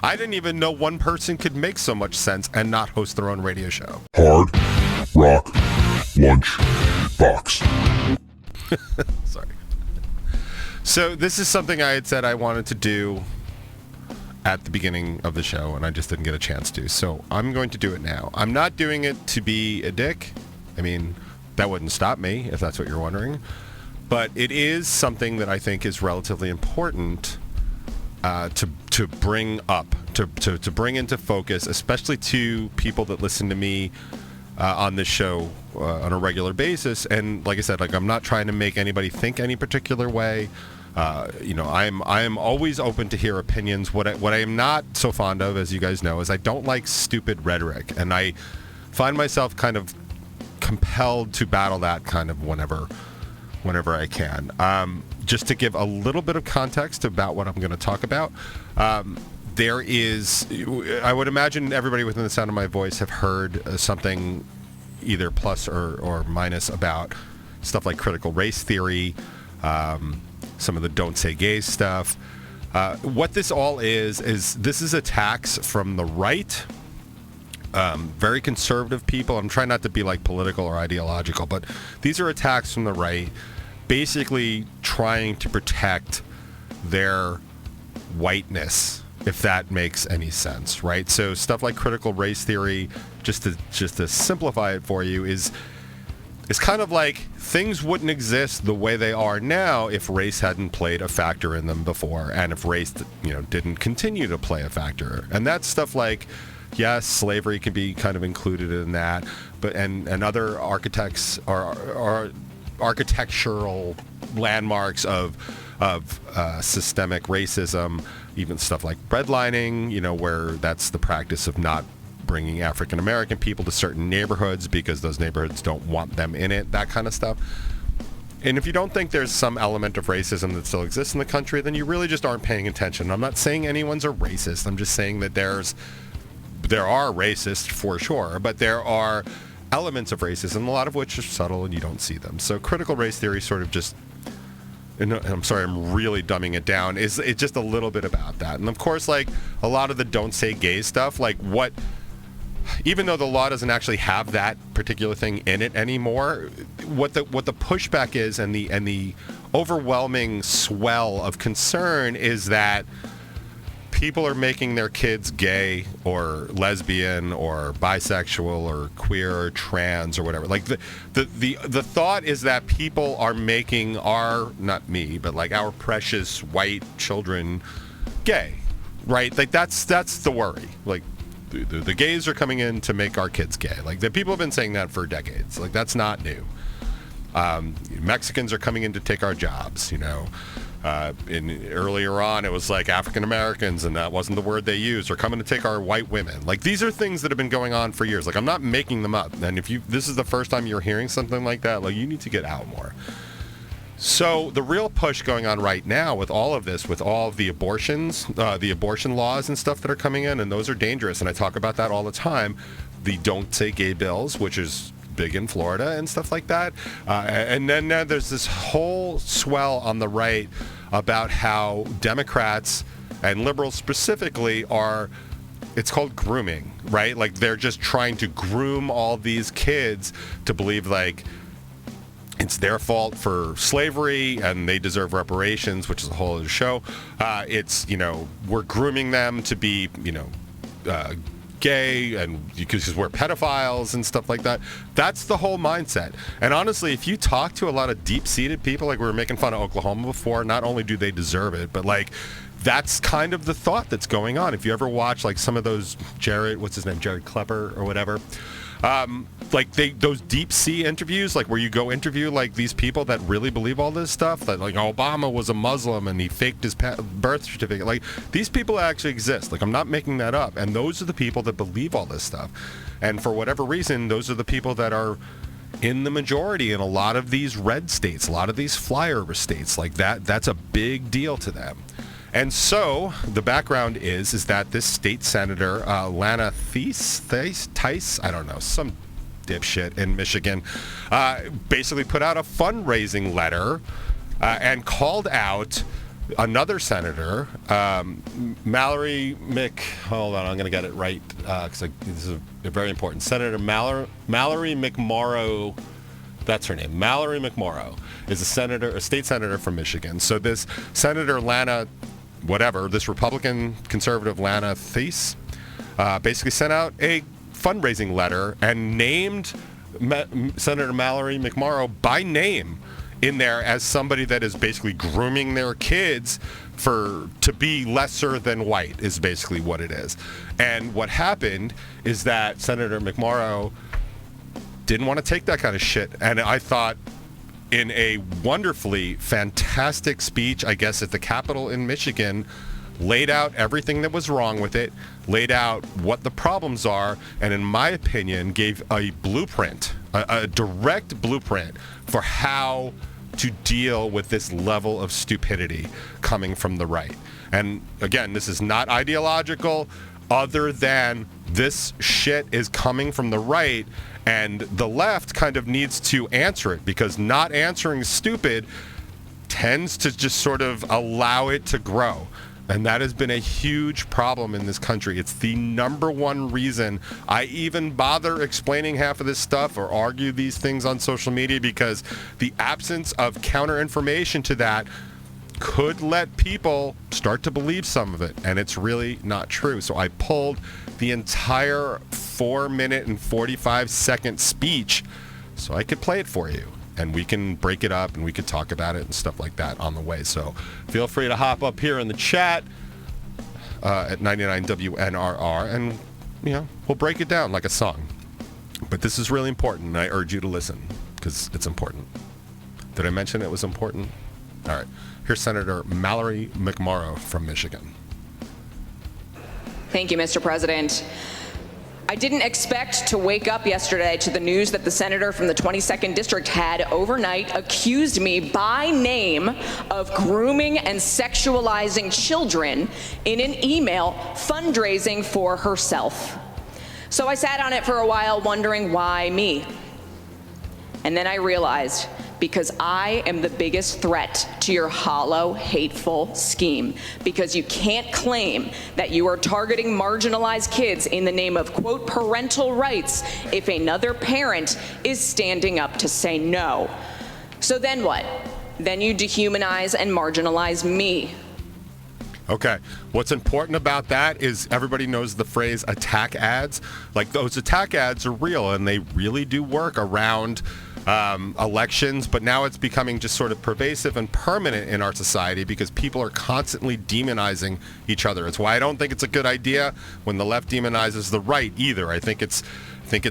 I didn't even know one person could make so much sense and not host their own radio show. Hard Rock Lunchbox. Sorry. So this is something I had said I wanted to do at the beginning of the show, and I just didn't get a chance to. So I'm going to do it now. I'm not doing it to be a dick. I mean, that wouldn't stop me, if that's what you're wondering. But it is something that I think is relatively important to bring up, to bring into focus, especially to people that listen to me on this show on a regular basis. And like I said, like, I'm not trying to make anybody think any particular way. I am always open to hear opinions. What I am not so fond of, as you guys know, is I don't like stupid rhetoric, and I find myself kind of compelled to battle that kind of whenever I can. Just to give a little bit of context about what I'm going to talk about, there is, I would imagine everybody within the sound of my voice have heard something either plus or minus about stuff like critical race theory, some of the don't say gay stuff. What this all is this is attacks from the right, very conservative people. I'm trying not to be like political or ideological, but these are attacks from the right, basically trying to protect their whiteness, if that makes any sense, right? So stuff like critical race theory, just to simplify it for you, is kind of like things wouldn't exist the way they are now if race hadn't played a factor in them before, and if race, didn't continue to play a factor. And that's stuff like, yes, slavery can be kind of included in that, but and other architects are architectural landmarks of systemic racism, even stuff like redlining, where that's the practice of not bringing African American people to certain neighborhoods because those neighborhoods don't want them in it, that kind of stuff. And if you don't think there's some element of racism that still exists in the country, then you really just aren't paying attention. I'm not saying anyone's a racist. I'm just saying that there are racists for sure, but there are elements of racism, a lot of which are subtle and you don't see them. So critical race theory sort of just, and I'm sorry, I'm really dumbing it down, it's just a little bit about that. And of course, like a lot of the don't say gay stuff, like even though the law doesn't actually have that particular thing in it anymore, what the pushback is and the overwhelming swell of concern is that people are making their kids gay or lesbian or bisexual or queer or trans or whatever. Like the thought is that people are making not me, but like our precious white children gay, right? Like that's the worry. Like the gays are coming in to make our kids gay. Like the people have been saying that for decades. Like that's not new. Mexicans are coming in to take our jobs, earlier on, it was like African Americans, and that wasn't the word they used, are coming to take our white women. Like these are things that have been going on for years. Like I'm not making them up. And if this is the first time you're hearing something like that, like you need to get out more. So the real push going on right now with all of this, with all of the abortions, the abortion laws and stuff that are coming in, and those are dangerous. And I talk about that all the time. The don't say gay bills, which is big in Florida and stuff like that. And then there's this whole swell on the right about how Democrats and liberals specifically it's called grooming, right? Like they're just trying to groom all these kids to believe like it's their fault for slavery and they deserve reparations, which is a whole other show. We're grooming them to be, gay and because we're pedophiles and stuff like that. That's the whole mindset. And honestly, if you talk to a lot of deep-seated people, like we were making fun of Oklahoma before, not only do they deserve it, but like that's kind of the thought that's going on. If you ever watch like some of those Jared Klepper or whatever, those deep sea interviews, like where you go interview like these people that really believe all this stuff, that like Obama was a Muslim and he faked his birth certificate. Like these people actually exist. Like I'm not making that up. And those are the people that believe all this stuff. And for whatever reason, those are the people that are in the majority in a lot of these red states, a lot of these flyover states. Like that's a big deal to them. And so the background is that this state senator, Lana Theis, I don't know, some dipshit in Michigan, basically put out a fundraising letter and called out another senator, Mallory hold on, I'm going to get it right because this is a very important. Senator Mallory McMorrow, that's her name. Mallory McMorrow is a state senator from Michigan. So this Senator Lana, this Republican conservative Lana Thies, basically sent out a fundraising letter and named Senator Mallory McMorrow by name in there as somebody that is basically grooming their kids to be lesser than white, is basically what it is. And what happened is that Senator McMorrow didn't want to take that kind of shit. And I thought, in a wonderfully fantastic speech, I guess at the Capitol in Michigan, laid out everything that was wrong with it, laid out what the problems are, and in my opinion, gave a blueprint, a direct blueprint for how to deal with this level of stupidity coming from the right. And again, this is not ideological, other than this shit is coming from the right, and the left kind of needs to answer it, because not answering stupid tends to just sort of allow it to grow. And that has been a huge problem in this country. It's the number one reason I even bother explaining half of this stuff or argue these things on social media, because the absence of counter information to that could let people start to believe some of it, and it's really not true. So I pulled the entire 4-minute and 45-second speech so I could play it for you, and we can break it up and we could talk about it and stuff like that on the way. So feel free to hop up here in the chat at 99 WNRR, and we'll break it down like a song. But this is really important, and I urge you to listen because it's important. Did I mention it was important? All right. Here's Senator Mallory McMorrow from Michigan. Thank you, Mr. President. I didn't expect to wake up yesterday to the news that the senator from the 22nd District had overnight accused me by name of grooming and sexualizing children in an email fundraising for herself. So I sat on it for a while wondering, why me? And then I realized, because I am the biggest threat to your hollow, hateful scheme. Because you can't claim that you are targeting marginalized kids in the name of, quote, parental rights if another parent is standing up to say no. So then what? Then you dehumanize and marginalize me. Okay. What's important about that is everybody knows the phrase attack ads. Like, those attack ads are real, and they really do work around elections, but now it's becoming just sort of pervasive and permanent in our society because people are constantly demonizing each other. It's why I don't think it's a good idea when the left demonizes the right either. I think it's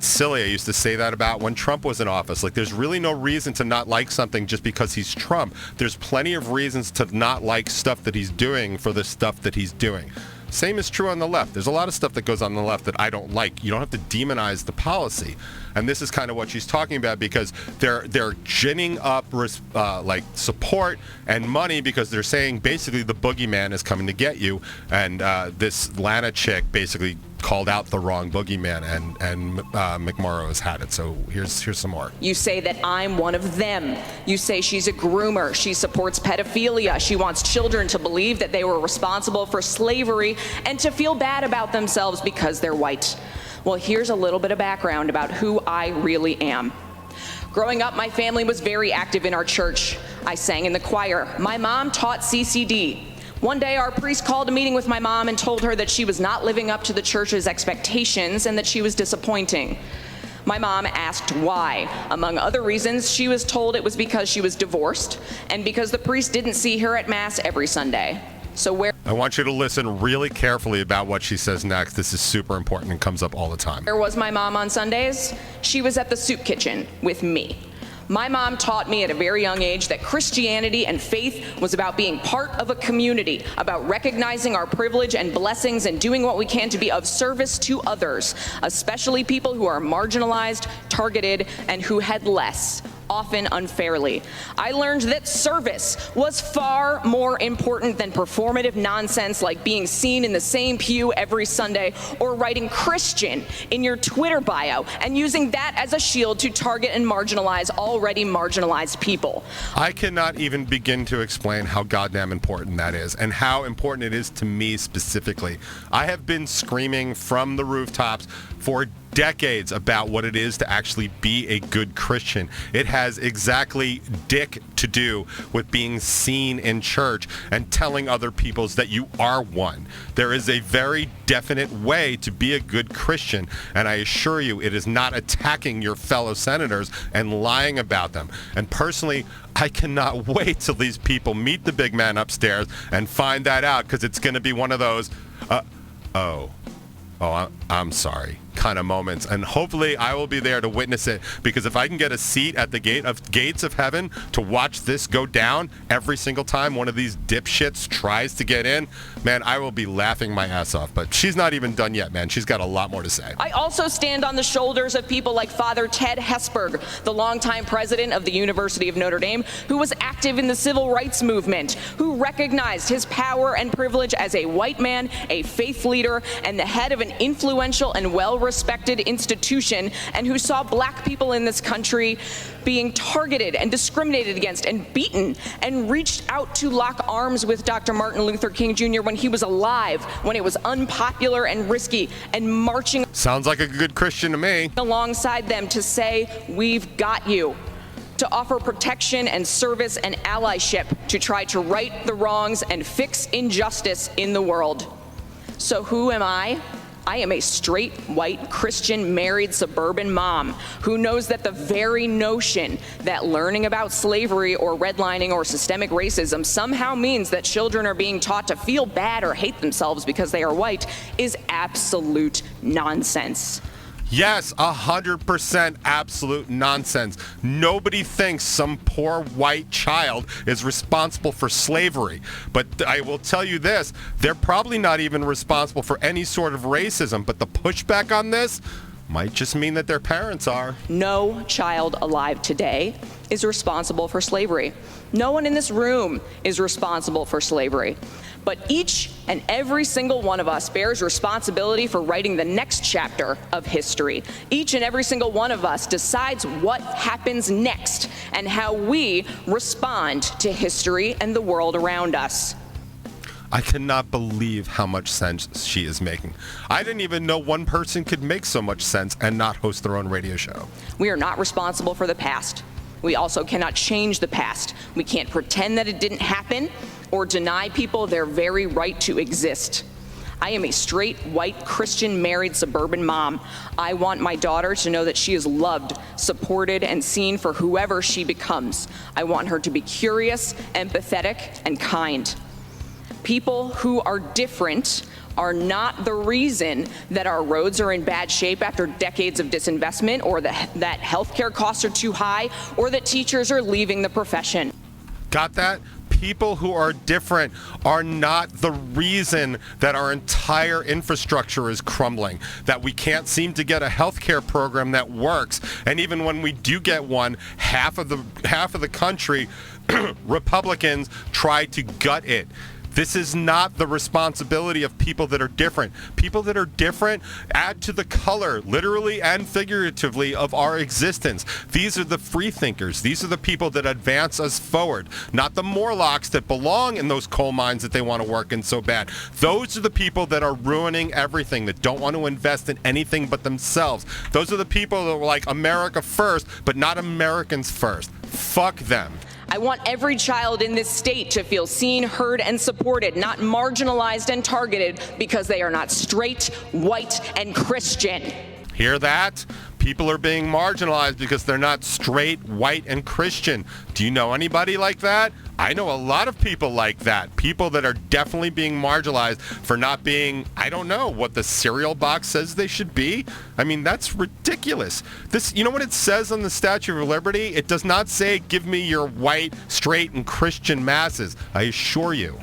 silly. I used to say that about when Trump was in office. Like, there's really no reason to not like something just because he's Trump. There's plenty of reasons to not like stuff that he's doing for the stuff that he's doing. Same is true on the left. There's a lot of stuff that goes on the left that I don't like. You don't have to demonize the policy. And this is kind of what she's talking about, because they're ginning up like support and money because they're saying basically the boogeyman is coming to get you. And this Lana chick basically called out the wrong boogeyman, and McMorrow has had it. So here's some more. You say that I'm one of them. You say she's a groomer. She supports pedophilia. She wants children to believe that they were responsible for slavery and to feel bad about themselves because they're white. Well, here's a little bit of background about who I really am. Growing up, my family was very active in our church. I sang in the choir. My mom taught CCD. One day, our priest called a meeting with my mom and told her that she was not living up to the church's expectations and that she was disappointing. My mom asked why. Among other reasons, she was told it was because she was divorced and because the priest didn't see her at Mass every Sunday. So I want you to listen really carefully about what she says next. This is super important and comes up all the time. Where was my mom on Sundays? She was at the soup kitchen with me. My mom taught me at a very young age that Christianity and faith was about being part of a community, about recognizing our privilege and blessings and doing what we can to be of service to others, especially people who are marginalized, targeted, and who had less often unfairly. I learned that service was far more important than performative nonsense like being seen in the same pew every Sunday or writing Christian in your Twitter bio and using that as a shield to target and marginalize already marginalized people. I cannot even begin to explain how goddamn important that is and how important it is to me specifically. I have been screaming from the rooftops for decades about what it is to actually be a good Christian. It has exactly dick to do with being seen in church and telling other peoples that you are one. There is a very definite way to be a good Christian, and I assure you it is not attacking your fellow senators and lying about them. And personally, I cannot wait till these people meet the big man upstairs and find that out, because it's going to be one of those, I'm sorry kind of moments, and hopefully I will be there to witness it, because if I can get a seat at the gates of heaven to watch this go down every single time one of these dipshits tries to get in, man, I will be laughing my ass off. But she's not even done yet, man. She's got a lot more to say. I also stand on the shoulders of people like Father Ted Hesburgh, the longtime president of the University of Notre Dame, who was active in the civil rights movement, who recognized his power and privilege as a white man, a faith leader, and the head of an influential and well-respected institution, and who saw black people in this country being targeted and discriminated against and beaten, and reached out to lock arms with Dr. Martin Luther King Jr. when he was alive, when it was unpopular and risky, and marching Sounds like a good Christian to me. alongside them to say, "We've got you," to offer protection and service and allyship to try to right the wrongs and fix injustice in the world. So who am I? I am a straight, white, Christian, married, suburban mom who knows that the very notion that learning about slavery or redlining or systemic racism somehow means that children are being taught to feel bad or hate themselves because they are white is absolute nonsense. Yes, 100% absolute nonsense. Nobody thinks some poor white child is responsible for slavery. But I will tell you this, they're probably not even responsible for any sort of racism. But the pushback on this might just mean that their parents are. No child alive today is responsible for slavery. No one in this room is responsible for slavery. But each and every single one of us bears responsibility for writing the next chapter of history. Each and every single one of us decides what happens next and how we respond to history and the world around us. I cannot believe how much sense she is making. I didn't even know one person could make so much sense and not host their own radio show. We are not responsible for the past. We also cannot change the past. We can't pretend that it didn't happen or deny people their very right to exist. I am a straight, white, Christian, married, suburban mom. I want my daughter to know that she is loved, supported, and seen for whoever she becomes. I want her to be curious, empathetic, and kind. People who are different are not the reason that our roads are in bad shape after decades of disinvestment, or that healthcare costs are too high, or that teachers are leaving the profession. Got that? People who are different are not the reason that our entire infrastructure is crumbling, that we can't seem to get a healthcare program that works, and even when we do get one, half of the country, Republicans try to gut it. This is not the responsibility of people that are different. People that are different add to the color, literally and figuratively, of our existence. These are the free thinkers. These are the people that advance us forward, not the Morlocks that belong in those coal mines that they want to work in so bad. Those are the people that are ruining everything, that don't want to invest in anything but themselves. Those are the people that are like America first, but not Americans first. Fuck them. I want every child in this state to feel seen, heard, and supported, not marginalized and targeted because they are not straight, white, and Christian. Hear that? People are being marginalized because they're not straight, white, and Christian. Do you know anybody like that? I know a lot of people like that. People that are definitely being marginalized for not being, I don't know, what the cereal box says they should be. I mean, that's ridiculous. This, you know what it says on the Statue of Liberty? It does not say, give me your white, straight, and Christian masses. I assure you.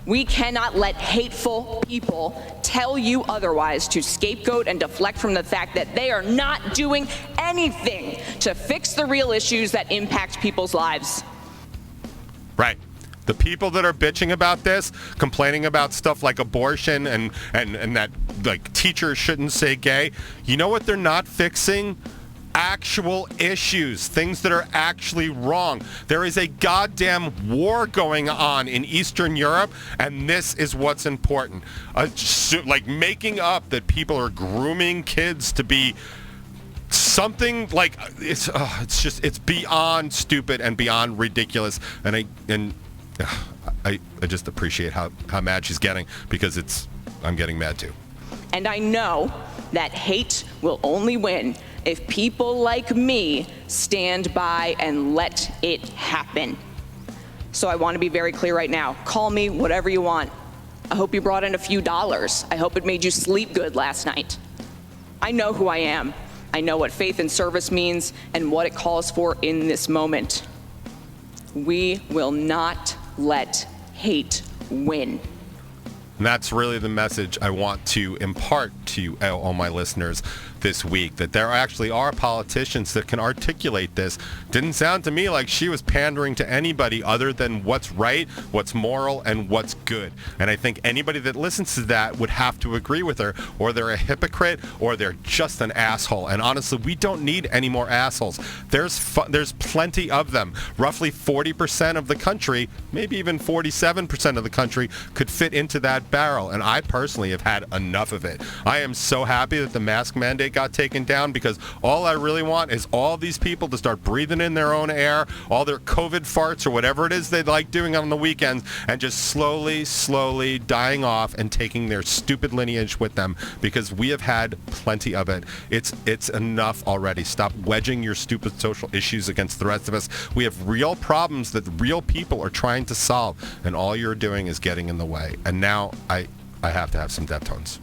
We cannot let hateful people tell you otherwise, to scapegoat and deflect from the fact that they are not doing anything to fix the real issues that impact people's lives. Right. The people that are bitching about this, complaining about stuff like abortion and that like teachers shouldn't say gay, you know what they're not fixing? Actual issues, things that are actually wrong. There is a goddamn war going on in Eastern Europe, and this is what's important. Like making up that people are grooming kids to be something like it's beyond stupid and beyond ridiculous. And I just appreciate how mad she's getting, because I'm getting mad too. And I know that hate will only win if people like me stand by and let it happen. So I want to be very clear right now. Call me whatever you want. I hope you brought in a few dollars. I hope it made you sleep good last night. I know who I am. I know what faith and service means and what it calls for in this moment. We will not let hate win. And that's really the message I want to impart to all my listeners this week, that there actually are politicians that can articulate this. Didn't sound to me like she was pandering to anybody other than what's right, what's moral, and what's good. And I think anybody that listens to that would have to agree with her, or they're a hypocrite, or they're just an asshole. And honestly, we don't need any more assholes. There's plenty of them. Roughly 40% of the country, maybe even 47% of the country could fit into that barrel. And I personally have had enough of it. I am so happy that the mask mandate got taken down, because all I really want is all these people to start breathing in their own air, all their COVID farts or whatever it is they like doing on the weekends, and just slowly dying off and taking their stupid lineage with them, because we have had plenty of it. It's enough already. Stop wedging your stupid social issues against the rest of us. We have real problems that real people are trying to solve, and all you're doing is getting in the way. And now I have to have some Deftones.